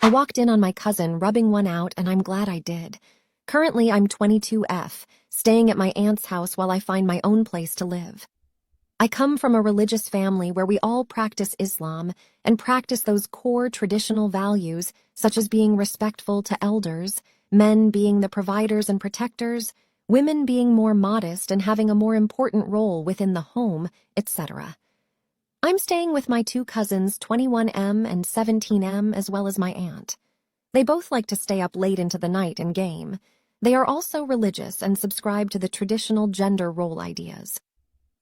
I walked in on my cousin rubbing one out, and I'm glad I did. Currently, I'm 22F, staying at my aunt's house while I find my own place to live. I come from a religious family where we all practice Islam and practice those core traditional values, such as being respectful to elders, men being the providers and protectors, women being more modest and having a more important role within the home, etc. I'm staying with my two cousins, 21M and 17M, as well as my aunt. They both like to stay up late into the night and game. They are also religious and subscribe to the traditional gender role ideas.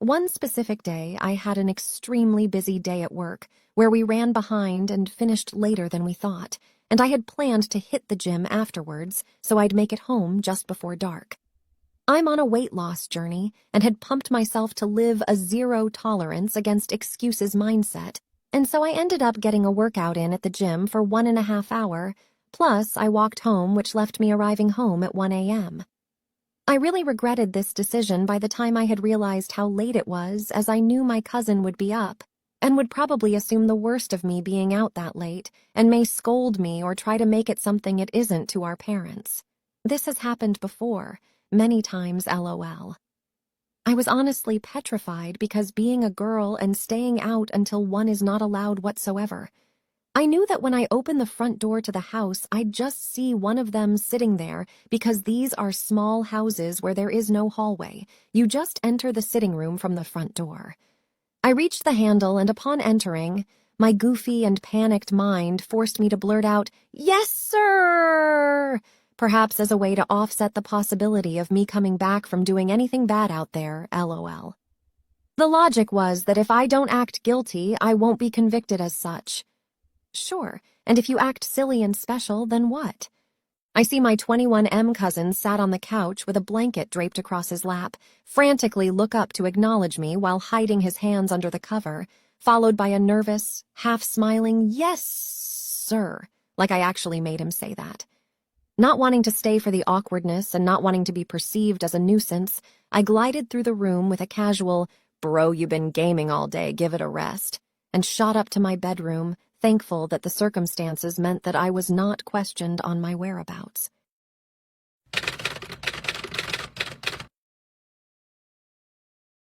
One specific day, I had an extremely busy day at work, where we ran behind and finished later than we thought, and I had planned to hit the gym afterwards so I'd make it home just before dark. I'm on a weight loss journey and had pumped myself to live a zero tolerance against excuses mindset, and so I ended up getting a workout in at the gym for 1.5 hours, plus I walked home, which left me arriving home at 1 a.m. I really regretted this decision by the time I had realized how late it was, as I knew my cousin would be up and would probably assume the worst of me being out that late and may scold me or try to make it something it isn't to our parents. This has happened before, many times, LOL. I was honestly petrified because being a girl and staying out until 1 is not allowed whatsoever. I knew that when I opened the front door to the house, I'd just see one of them sitting there because these are small houses where there is no hallway. You just enter the sitting room from the front door. I reached the handle, and upon entering, my goofy and panicked mind forced me to blurt out, "Yes, sir!" Perhaps as a way to offset the possibility of me coming back from doing anything bad out there, LOL. The logic was that if I don't act guilty, I won't be convicted as such. Sure, and if you act silly and special, then what? I see my 21M cousin sat on the couch with a blanket draped across his lap, frantically look up to acknowledge me while hiding his hands under the cover, followed by a nervous, half-smiling, "Yes, sir," like I actually made him say that. Not wanting to stay for the awkwardness and not wanting to be perceived as a nuisance, I glided through the room with a casual, "Bro, you been gaming all day, give it a rest," and shot up to my bedroom, thankful that the circumstances meant that I was not questioned on my whereabouts.